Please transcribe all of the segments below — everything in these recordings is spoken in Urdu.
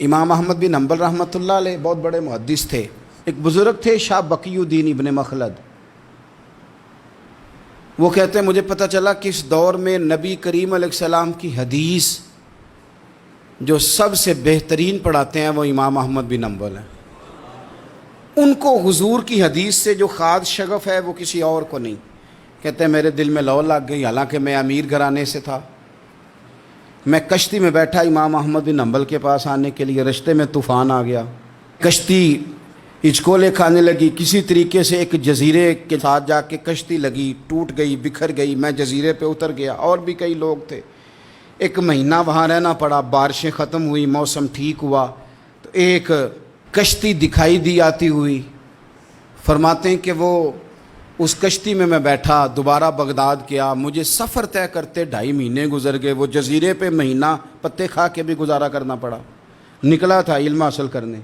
امام احمد بن حنبل رحمۃ اللہ علیہ بہت بڑے محدث تھے. ایک بزرگ تھے شاہ بقی الدین ابن مخلد. وہ کہتے ہیں مجھے پتہ چلا کہ اس دور میں نبی کریم علیہ السلام کی حدیث جو سب سے بہترین پڑھاتے ہیں وہ امام احمد بن حنبل ہیں. ان کو حضور کی حدیث سے جو خاص شغف ہے وہ کسی اور کو نہیں. کہتے ہیں میرے دل میں لو لگ گئی، حالانکہ میں امیر گھرانے سے تھا. میں کشتی میں بیٹھا امام احمد بن حنبل کے پاس آنے کے لیے، رستے میں طوفان آ گیا، کشتی ہچکولے کھانے لگی. کسی طریقے سے ایک جزیرے کے ساتھ جا کے کشتی لگی، ٹوٹ گئی، بکھر گئی. میں جزیرے پہ اتر گیا، اور بھی کئی لوگ تھے. ایک مہینہ وہاں رہنا پڑا. بارشیں ختم ہوئی، موسم ٹھیک ہوا تو ایک کشتی دکھائی دی آتی ہوئی. فرماتے ہیں کہ وہ اس کشتی میں بیٹھا، دوبارہ بغداد کیا. مجھے سفر طے کرتے 2.5 مہینے گزر گئے. وہ جزیرے پہ مہینہ پتے کھا کے بھی گزارا کرنا پڑا. نکلا تھا علم حاصل کرنے.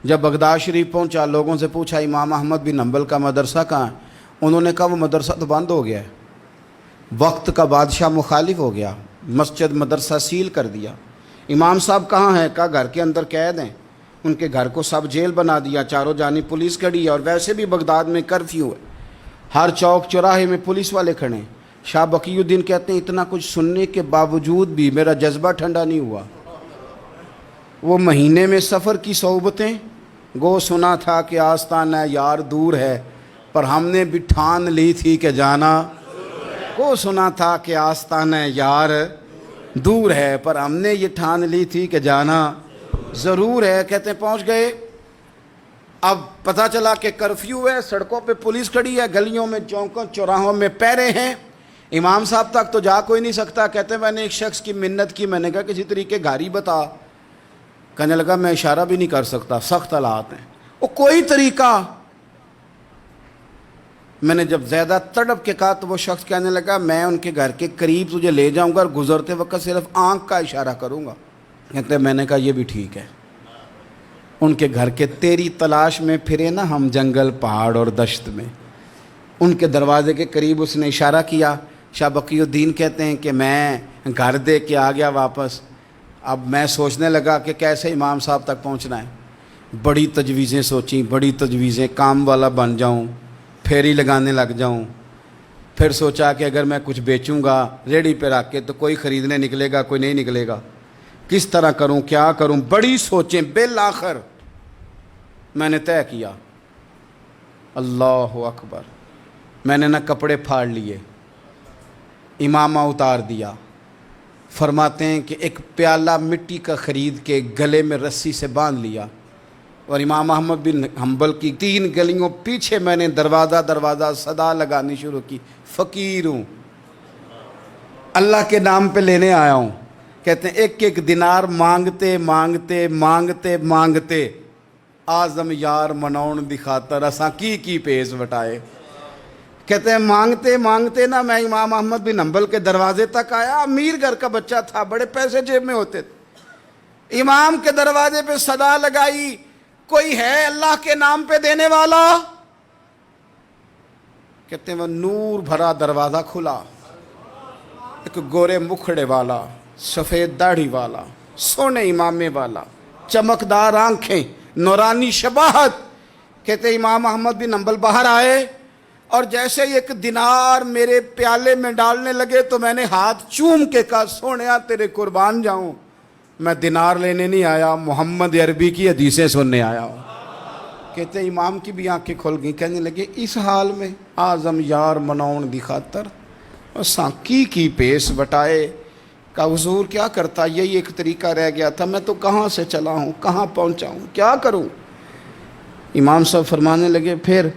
جب بغداد شریف پہنچا، لوگوں سے پوچھا امام احمد بن حنبل کا مدرسہ کہاں ہے؟ انہوں نے کہا وہ مدرسہ تو بند ہو گیا ہے، وقت کا بادشاہ مخالف ہو گیا، مسجد مدرسہ سیل کر دیا. امام صاحب کہاں ہیں؟ کہا گھر کے اندر قید ہیں. ان کے گھر کو سب جیل بنا دیا، چاروں جانب پولیس کھڑی ہے، اور ویسے بھی بغداد میں کرفیو ہے، ہر چوک چوراہے میں پولیس والے کھڑے ہیں. شاہ بقی الدین کہتے ہیں اتنا کچھ سننے کے باوجود بھی میرا جذبہ ٹھنڈا نہیں ہوا. وہ مہینے میں سفر کی صحبتیں، گو سنا تھا کہ آستانہ یار دور ہے، پر ہم نے بھی ٹھان لی تھی کہ جانا. گو سنا تھا کہ آستانہ یار دور ہے، پر ہم نے یہ ٹھان لی تھی کہ جانا ضرور ہے. کہتے ہیں پہنچ گئے. اب پتہ چلا کہ کرفیو ہے، سڑکوں پہ پولیس کھڑی ہے، گلیوں میں چوکوں چوراہوں میں پہرے ہیں. امام صاحب تک تو جا کوئی نہیں سکتا. کہتے ہیں میں نے ایک شخص کی منت کی، میں نے کہا کسی طریقے گاڑی بتا. کہنے لگا میں اشارہ بھی نہیں کر سکتا، سخت حالات ہیں. وہ کوئی طریقہ. میں نے جب زیادہ تڑپ کے کہا تو وہ شخص کہنے لگا میں ان کے گھر کے قریب تجھے لے جاؤں گا اور گزرتے وقت صرف آنکھ کا اشارہ کروں گا. کہتے ہیں میں نے کہا یہ بھی ٹھیک ہے. ان کے گھر کے تیری تلاش میں پھرے نا ہم جنگل پہاڑ اور دشت میں. ان کے دروازے کے قریب اس نے اشارہ کیا. شاہ بقی الدین کہتے ہیں کہ میں گھر دے کے آ گیا واپس. اب میں سوچنے لگا کہ کیسے امام صاحب تک پہنچنا ہے. بڑی تجویزیں سوچیں، بڑی تجویزیں. کام والا بن جاؤں، پھیری لگانے لگ جاؤں. پھر سوچا کہ اگر میں کچھ بیچوں گا ریڑھی پہ رکھ کے تو کوئی خریدنے نکلے گا، کوئی نہیں نکلے گا. کس طرح کروں، کیا کروں، بڑی سوچیں. بالآخر میں نے طے کیا. اللہ اکبر. میں نے نہ کپڑے پھاڑ لیے، امامہ اتار دیا. فرماتے ہیں کہ ایک پیالہ مٹی کا خرید کے گلے میں رسی سے باندھ لیا، اور امام احمد بن حنبل کی 3 گلیوں پیچھے میں نے دروازہ دروازہ صدا لگانی شروع کی. فقیر ہوں، اللہ کے نام پہ لینے آیا ہوں. کہتے ہیں ایک ایک دینار مانگتے مانگتے مانگتے مانگتے آزم یار مناؤن دی خاطر اساں کی پیز وٹائے. کہتے ہیں مانگتے مانگتے نا میں امام احمد بن حنبل کے دروازے تک آیا. امیر گھر کا بچہ تھا، بڑے پیسے جیب میں ہوتے تھے. امام کے دروازے پہ صدا لگائی کوئی ہے اللہ کے نام پہ دینے والا؟ کہتے ہیں وہ نور بھرا دروازہ کھلا. ایک گورے مکھڑے والا، سفید داڑھی والا، سونے امامے والا، چمکدار آنکھیں، نورانی شباہت. کہتے امام احمد بن حنبل باہر آئے اور جیسے ہی 1 دینار میرے پیالے میں ڈالنے لگے تو میں نے ہاتھ چوم کے کہا سونیا تیرے قربان جاؤں، میں دینار لینے نہیں آیا، محمد عربی کی حدیثیں سننے آیا ہوں. کہتے امام کی بھی آنکھیں کھل گئیں. کہنے لگے اس حال میں آزم یار مناؤن دی خاطر اساں کی پیس بٹائے. کہا حضور کیا کرتا، یہی ایک طریقہ رہ گیا تھا، میں تو کہاں سے چلا ہوں، کہاں پہنچا ہوں، کیا کروں. امام صاحب فرمانے لگے پھر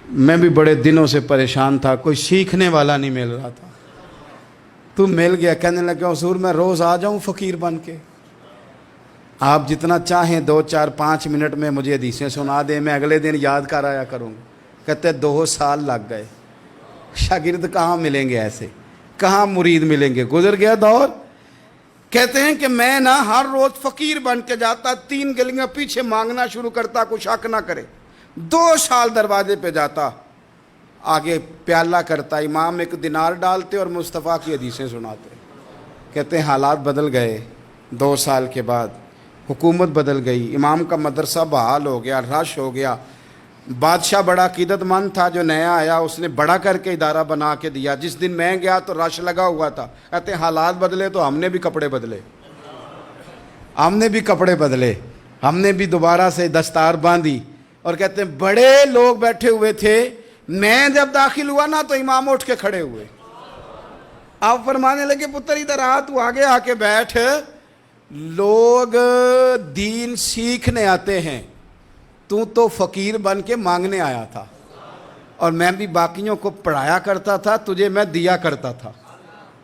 میں بھی بڑے دنوں سے پریشان تھا، کوئی سیکھنے والا نہیں مل رہا تھا، تو مل گیا. کہنے لگا حضور میں روز آ جاؤں فقیر بن کے، آپ جتنا چاہیں 2 4 5 منٹ میں مجھے حدیثیں سنا دیں، میں اگلے دن یاد کر آیا کروں. کہتے 2 سال لگ گئے. شاگرد کہاں ملیں گے ایسے، کہاں مرید ملیں گے، گزر گیا دور. کہتے ہیں کہ میں نا ہر روز فقیر بن کے جاتا، 3 گلیاں پیچھے مانگنا شروع کرتا، کوئی شک نہ کرے. 2 سال دروازے پہ جاتا، آگے پیالہ کرتا، امام 1 دینار ڈالتے اور مصطفیٰ کی حدیثیں سناتے. کہتے ہیں حالات بدل گئے. 2 سال کے بعد حکومت بدل گئی، امام کا مدرسہ بحال ہو گیا، رش ہو گیا. بادشاہ بڑا عقیدت مند تھا، جو نیا آیا اس نے بڑا کر کے ادارہ بنا کے دیا. جس دن میں گیا تو رش لگا ہوا تھا. کہتے ہیں حالات بدلے تو ہم نے بھی کپڑے بدلے، ہم نے بھی دوبارہ سے دستار باندھی. اور کہتے ہیں بڑے لوگ بیٹھے ہوئے تھے، میں جب داخل ہوا نا تو امام اٹھ کے کھڑے ہوئے. آپ فرمانے لگے پتر ادھر آ، تو آگے آ کے بیٹھ. لوگ دین سیکھنے آتے ہیں، تو فقیر بن کے مانگنے آیا تھا. اور میں بھی باقیوں کو پڑھایا کرتا تھا، تجھے میں دیا کرتا تھا.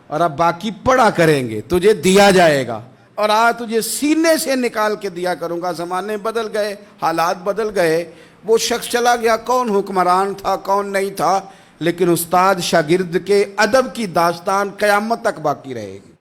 اور اب باقی پڑھا کریں گے، تجھے دیا جائے گا. اور آج تجھے سینے سے نکال کے دیا کروں گا. زمانے بدل گئے، حالات بدل گئے. وہ شخص چلا گیا، کون حکمران تھا کون نہیں تھا، لیکن استاد شاگرد کے ادب کی داستان قیامت تک باقی رہے گی.